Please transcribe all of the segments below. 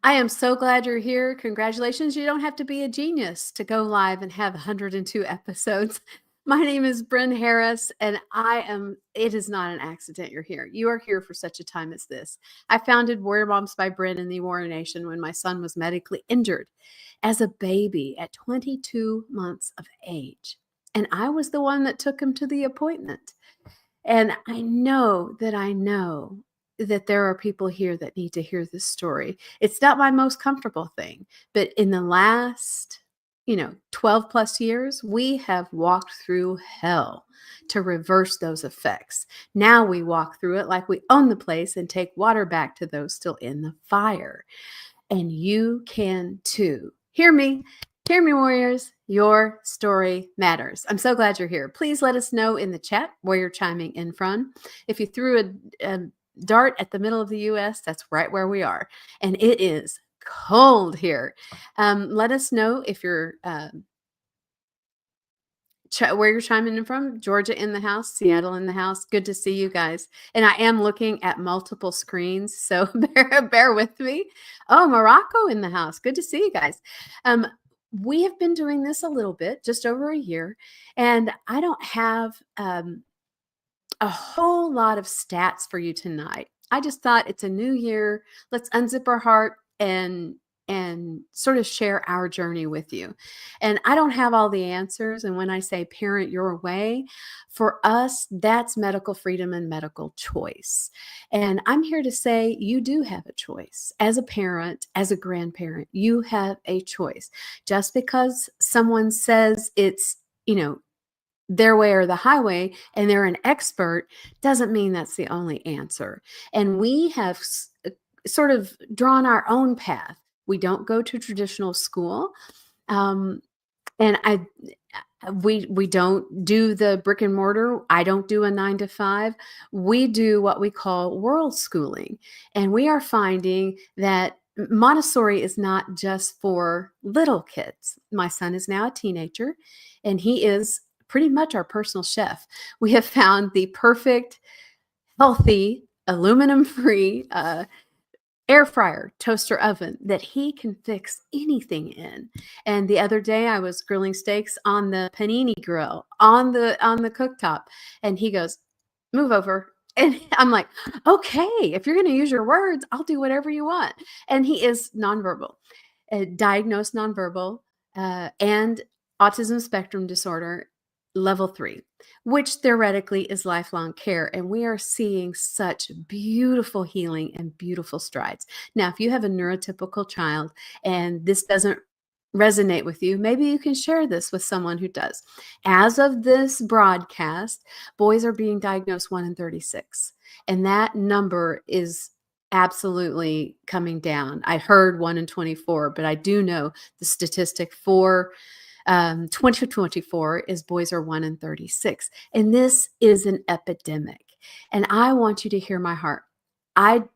I am so glad you're here. Congratulations. You don't have to be a genius to go live and have 102 episodes. My name is Bren Harris, and it is not an accident you're here. You are here for such a time as this. I founded Warrior Moms by Bren in the Warrior Nation when my son was medically injured as a baby at 22 months of age. And I was the one that took him to the appointment. And I know that there are people here that need to hear this story. It's not my most comfortable thing, but in the last, 12 plus years, we have walked through hell to reverse those effects. Now we walk through it like we own the place and take water back to those still in the fire. And you can too. Hear me, warriors. Your story matters. I'm so glad you're here. Please let us know in the chat where you're chiming in from. If you threw a dart at the middle of the US, that's right where we are. And it is cold here. Let us know if you're where you're chiming in from. Georgia in the house, Seattle in the house. Good to see you guys. And I am looking at multiple screens, so bear with me. Oh, Morocco in the house. Good to see you guys. We have been doing this a little bit, just over a year, and I don't have a whole lot of stats for you tonight. I just thought it's a new year. Let's unzip our heart and sort of share our journey with you. And I don't have all the answers. And when I say parent your way, for us, that's medical freedom and medical choice. And I'm here to say you do have a choice. As a parent, as a grandparent, you have a choice. Just because someone says it's, their way or the highway and they're an expert doesn't mean that's the only answer. And we have sort of drawn our own path. We don't go to traditional school. And we don't do the brick and mortar. I don't do a 9 to 5. We do what we call world schooling. And we are finding that Montessori is not just for little kids. My son is now a teenager, and he is pretty much our personal chef. We have found the perfect, healthy, aluminum-free air fryer, toaster oven that he can fix anything in. And the other day I was grilling steaks on the panini grill on the cooktop, and he goes, "Move over." And I'm like, "Okay, if you're going to use your words, I'll do whatever you want." And he is nonverbal, diagnosed nonverbal, and autism spectrum disorder level 3, which theoretically is lifelong care. And we are seeing such beautiful healing and beautiful strides. Now, if you have a neurotypical child and this doesn't resonate with you, maybe you can share this with someone who does. As of this broadcast, boys are being diagnosed 1 in 36. And that number is absolutely coming down. I heard 1 in 24, but I do know the statistic for 2024 is boys are 1 in 36. And this is an epidemic. And I want you to hear my heart. I'm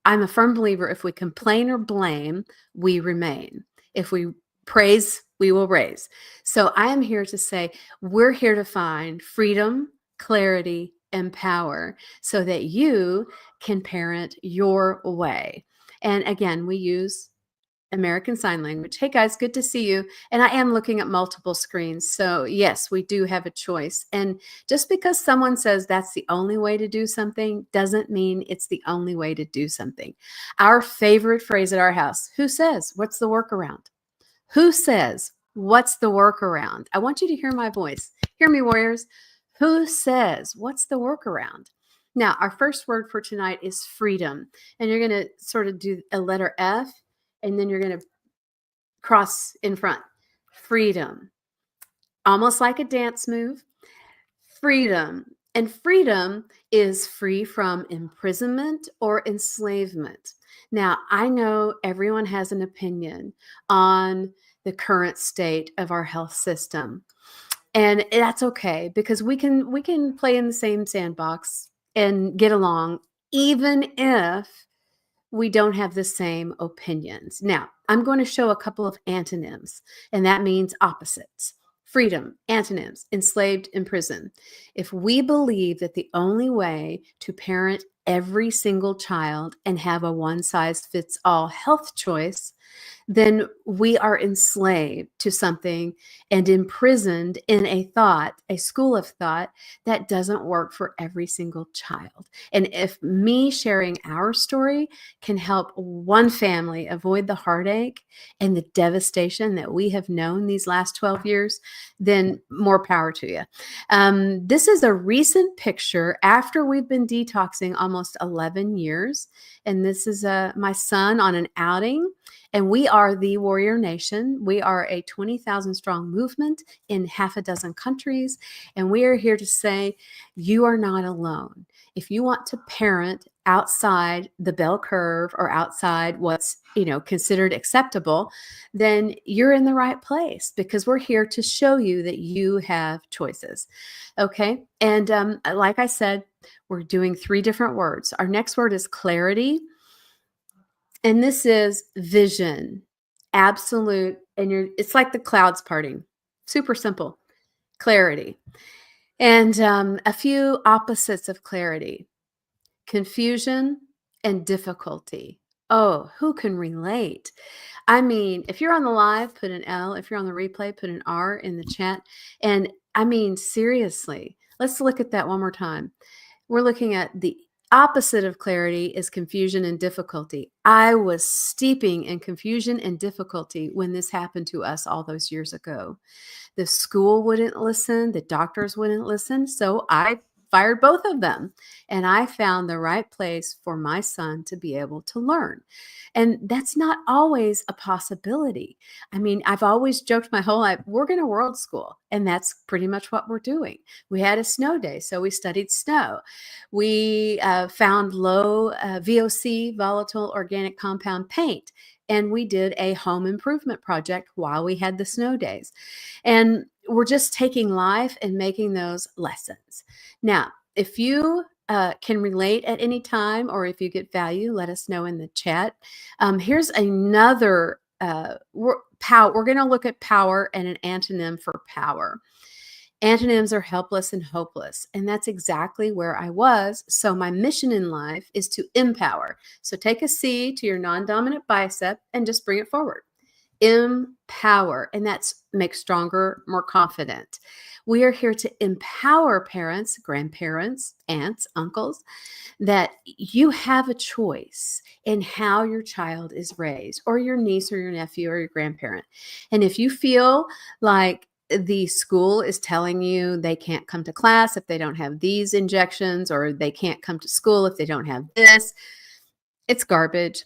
a firm believer, if we complain or blame, we remain. If we praise, we will raise. So I am here to say, we're here to find freedom, clarity, and power so that you can parent your way. And again, we use American Sign Language. Hey guys, good to see you. And I am looking at multiple screens. So yes, we do have a choice. And just because someone says that's the only way to do something doesn't mean it's the only way to do something. Our favorite phrase at our house, who says, what's the workaround? Who says, what's the workaround? I want you to hear my voice. Hear me, warriors. Who says, what's the workaround? Now, our first word for tonight is freedom. And you're going to sort of do a letter F, and then you're going to cross in front. Freedom. Almost like a dance move. Freedom. And freedom is free from imprisonment or enslavement. Now, I know everyone has an opinion on the current state of our health system. And that's okay, because we can play in the same sandbox and get along, even if we don't have the same opinions. Now, I'm going to show a couple of antonyms, and that means opposites. Freedom, antonyms, enslaved, imprisoned. If we believe that the only way to parent every single child and have a one-size-fits-all health choice, then we are enslaved to something and imprisoned in a thought, a school of thought that doesn't work for every single child. And if me sharing our story can help one family avoid the heartache and the devastation that we have known these last 12 years, then more power to you. This is a recent picture after we've been detoxing almost 11 years. And this is my son on an outing. And we are the Warrior Nation. We are a 20,000 strong movement in half a dozen countries. And we are here to say, you are not alone. If you want to parent outside the bell curve or outside what's considered acceptable, then you're in the right place, because we're here to show you that you have choices. Okay. And like I said, we're doing 3 different words. Our next word is clarity. And this is vision, absolute. And it's like the clouds parting. Super simple. Clarity. And a few opposites of clarity: confusion and difficulty. Oh, who can relate? I mean, if you're on the live, put an L. If you're on the replay, put an R in the chat. And I mean, seriously, let's look at that one more time. We're looking at the opposite of clarity is confusion and difficulty. I was steeping in confusion and difficulty when this happened to us all those years ago. The school wouldn't listen. The doctors wouldn't listen. So I fired both of them. And I found the right place for my son to be able to learn. And that's not always a possibility. I mean, I've always joked my whole life, we're going to world school. And that's pretty much what we're doing. We had a snow day, so we studied snow. We found low VOC, volatile organic compound paint. And we did a home improvement project while we had the snow days. And we're just taking life and making those lessons. Now, if you can relate at any time, or if you get value, let us know in the chat. Here's another we're going to look at power and an antonym for power. Antonyms are helpless and hopeless. And that's exactly where I was. So my mission in life is to empower. So take a C to your non-dominant bicep and just bring it forward. Empower. And that's make stronger, more confident. We are here to empower parents, grandparents, aunts, uncles, that you have a choice in how your child is raised, or your niece or your nephew or your grandparent. And if you feel like the school is telling you they can't come to class if they don't have these injections, or they can't come to school if they don't have this, it's garbage.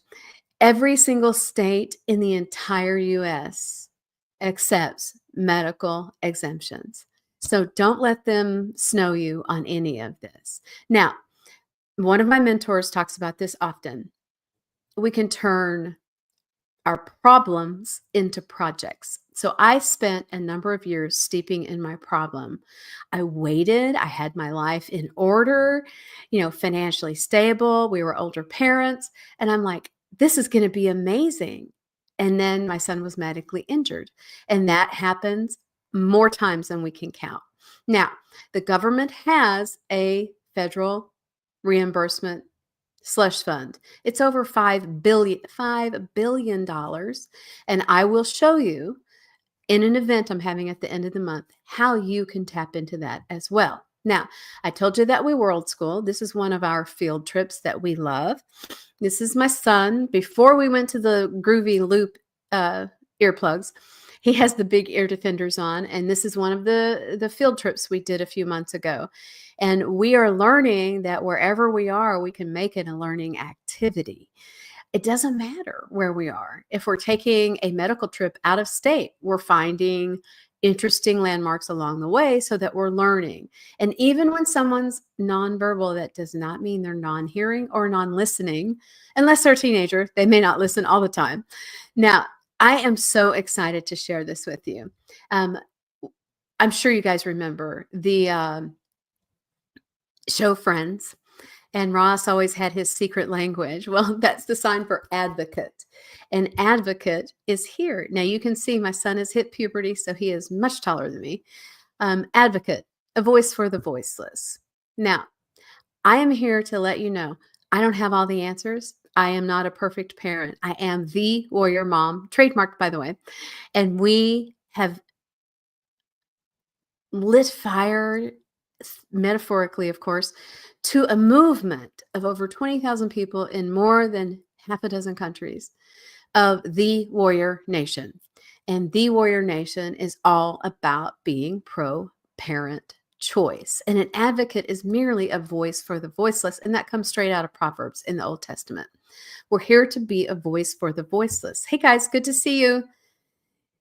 Every single state in the entire US accepts medical exemptions. So don't let them snow you on any of this. Now, one of my mentors talks about this often. We can turn our problems into projects. So I spent a number of years steeping in my problem. I waited. I had my life in order, financially stable. We were older parents. And I'm like, this is going to be amazing. And then my son was medically injured. And that happens more times than we can count. Now, the government has a federal reimbursement slush fund. It's over $5 billion. And I will show you in an event I'm having at the end of the month how you can tap into that as well. Now, I told you that we world school. This is one of our field trips that we love. This is my son before we went to the Groovy Loop earplugs. He has the big ear defenders on, and this is one of the field trips we did a few months ago. And we are learning that wherever we are, we can make it a learning activity. It doesn't matter where we are. If we're taking a medical trip out of state, we're finding interesting landmarks along the way so that we're learning. And even when someone's nonverbal, that does not mean they're non-hearing or non-listening. Unless they're a teenager, they may not listen all the time. Now, I am so excited to share this with you. I'm sure you guys remember the show Friends, and Ross always had his secret language. Well, that's the sign for advocate. And advocate is here. Now you can see my son has hit puberty, so he is much taller than me. Advocate, a voice for the voiceless. Now, I am here to let you know I don't have all the answers. I am not a perfect parent. I am the warrior mom, trademarked, by the way. And we have lit fire, metaphorically, of course, to a movement of over 20,000 people in more than half a dozen countries of the warrior nation. And the warrior nation is all about being pro parent choice. And an advocate is merely a voice for the voiceless. And that comes straight out of Proverbs in the Old Testament. We're here to be a voice for the voiceless. Hey guys, good to see you.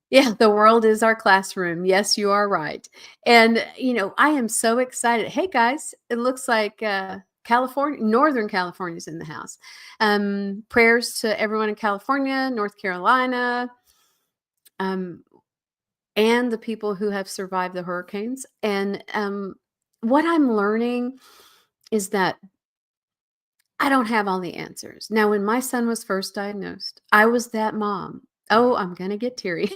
Yeah, the world is our classroom. Yes, you are right. And, I am so excited. Hey, guys, it looks like California, Northern California's in the house. Prayers to everyone in California, North Carolina, um, and the people who have survived the hurricanes. And what I'm learning is that I don't have all the answers. Now, when my son was first diagnosed, I was that mom. Oh, I'm going to get teary.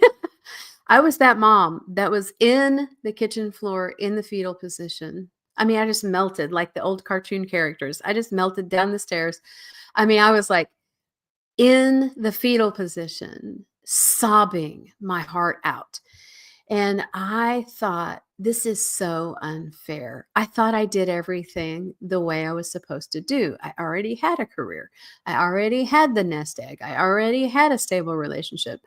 I was that mom that was in the kitchen floor in the fetal position. I mean, I just melted like the old cartoon characters. I just melted down the stairs. I mean, I was like in the fetal position, sobbing my heart out. And I thought, this is so unfair. I thought I did everything the way I was supposed to do. I already had a career. I already had the nest egg. I already had a stable relationship.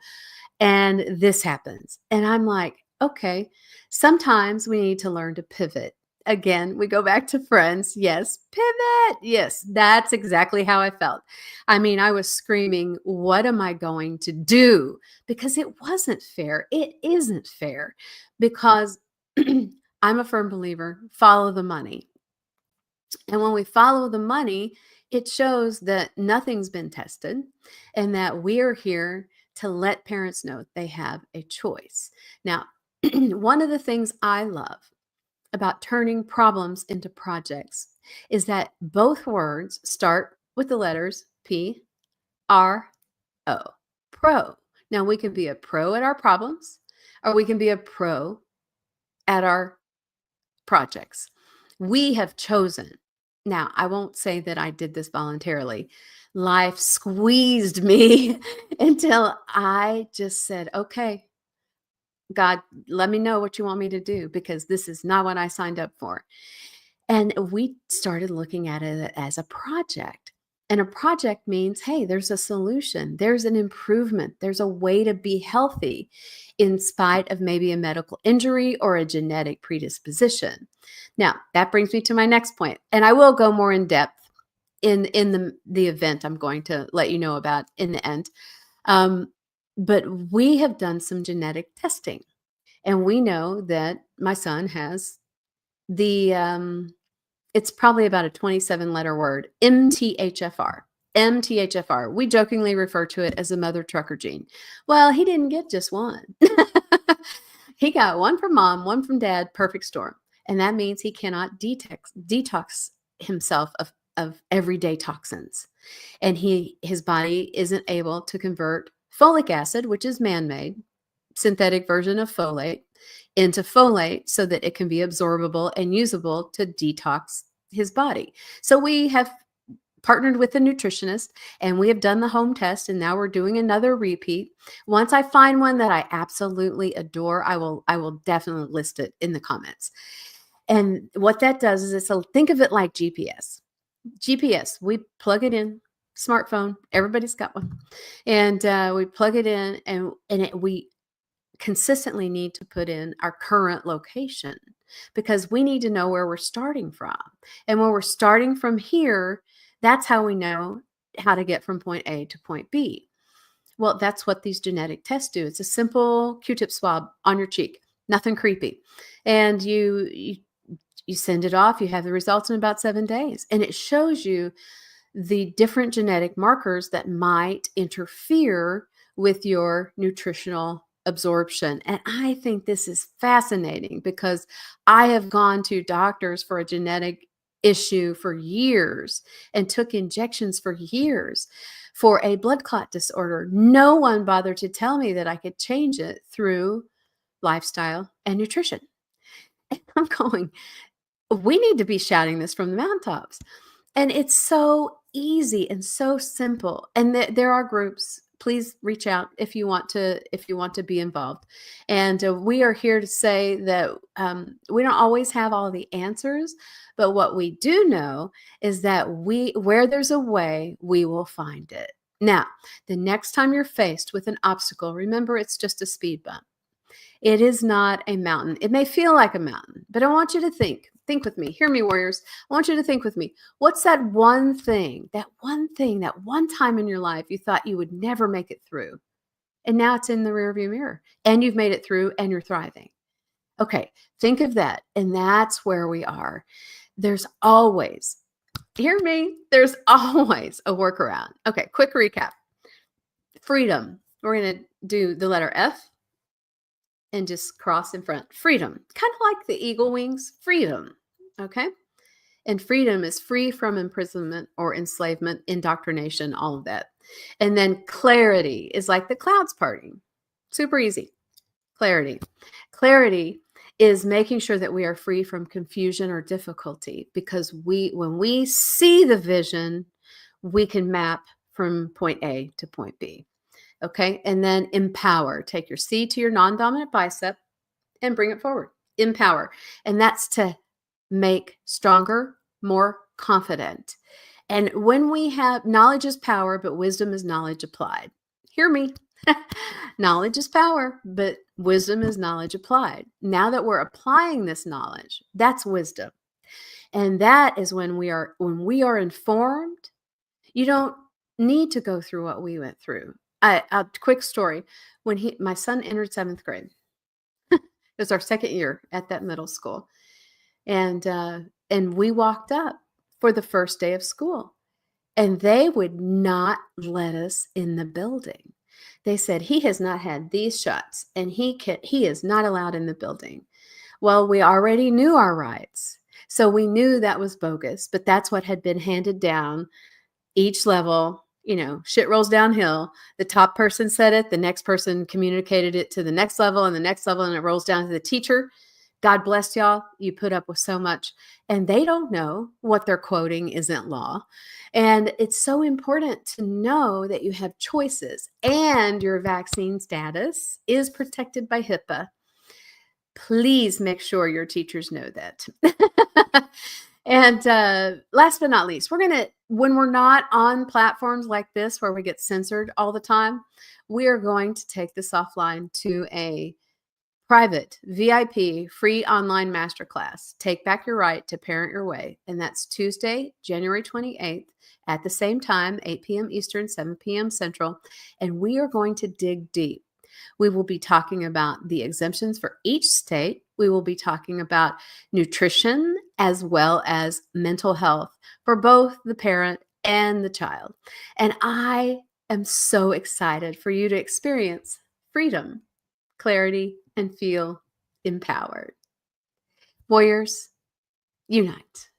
And this happens. And I'm like, okay, sometimes we need to learn to pivot. Again, we go back to Friends. Yes, pivot. Yes, that's exactly how I felt. I mean, I was screaming, what am I going to do? Because it wasn't fair. It isn't fair because I'm a firm believer, follow the money. And when we follow the money, it shows that nothing's been tested and that we're here to let parents know they have a choice. Now, one of the things I love about turning problems into projects is that both words start with the letters P, R, O, pro. Now, we can be a pro at our problems or we can be a pro at our projects. We have chosen. Now, I won't say that I did this voluntarily. Life squeezed me until I just said, okay, God, let me know what you want me to do because this is not what I signed up for. And we started looking at it as a project. And a project means, hey, there's a solution, there's an improvement, there's a way to be healthy in spite of maybe a medical injury or a genetic predisposition. Now, that brings me to my next point, and I will go more in depth in the event I'm going to let you know about in the end. But we have done some genetic testing, and we know that my son has the it's probably about a 27-letter word, MTHFR. MTHFR. We jokingly refer to it as the mother trucker gene. Well, he didn't get just one. He got one from mom, one from dad, perfect storm. And that means he cannot detox himself of everyday toxins. And his body isn't able to convert folic acid, which is man-made, synthetic version of folate, into folate so that it can be absorbable and usable to detox his body. So we have partnered with a nutritionist and we have done the home test, and now we're doing another repeat. Once I find one that I absolutely adore, I will definitely list it in the comments. And what that does is think of it like GPS. GPS, we plug it in, smartphone, everybody's got one. And we plug it in we consistently need to put in our current location because we need to know where we're starting from. And when we're starting from here, that's how we know how to get from point A to point B. Well, that's what these genetic tests do. It's a simple Q-tip swab on your cheek, nothing creepy. And you send it off, you have the results in about 7 days. And it shows you the different genetic markers that might interfere with your nutritional absorption. And I think this is fascinating because I have gone to doctors for a genetic issue for years and took injections for years for a blood clot disorder. No one bothered to tell me that I could change it through lifestyle and nutrition. And I'm going, we need to be shouting this from the mountaintops. And it's so easy and so simple. And there are groups. Please reach out if you want to be involved. And we are here to say that we don't always have all the answers, but what we do know is that where there's a way, we will find it. Now, the next time you're faced with an obstacle, remember it's just a speed bump. It is not a mountain. It may feel like a mountain, but I want you to think with me. Hear me, warriors. I want you to think with me. What's that one thing, that one time in your life you thought you would never make it through? And now it's in the rearview mirror and you've made it through and you're thriving. Okay, think of that. And that's where we are. There's always, hear me, there's always a workaround. Okay, quick recap. Freedom. We're going to do the letter F and just cross in front. Freedom, kind of like the eagle wings, freedom, okay? And freedom is free from imprisonment or enslavement, indoctrination, all of that. And then clarity is like the clouds parting. Super easy. Clarity. Clarity is making sure that we are free from confusion or difficulty, because when we see the vision, we can map from point A to point B. Okay. And then empower. Take your C to your non-dominant bicep and bring it forward. Empower. And that's to make stronger, more confident. And when we have knowledge is power, but wisdom is knowledge applied. Hear me. Knowledge is power, but wisdom is knowledge applied. Now that we're applying this knowledge, that's wisdom. And that is when we are informed. You don't need to go through what we went through. A quick story. When my son entered 7th grade, it was our second year at that middle school. And we walked up for the first day of school, and they would not let us in the building. They said, he has not had these shots and he is not allowed in the building. Well, we already knew our rights. So we knew that was bogus, but that's what had been handed down each level. Shit rolls downhill. The top person said it. The next person communicated it to the next level and the next level, and it rolls down to the teacher. God bless y'all. You put up with so much, and they don't know what they're quoting isn't law. And it's so important to know that you have choices and your vaccine status is protected by HIPAA. Please make sure your teachers know that. And last but not least, when we're not on platforms like this where we get censored all the time, we are going to take this offline to a private VIP free online masterclass. Take back your right to parent your way. And that's Tuesday, January 28th at the same time, 8 p.m. Eastern, 7 p.m. Central. And we are going to dig deep. We will be talking about the exemptions for each state. We will be talking about nutrition as well as mental health for both the parent and the child. And I am so excited for you to experience freedom, clarity, and feel empowered. Warriors, unite.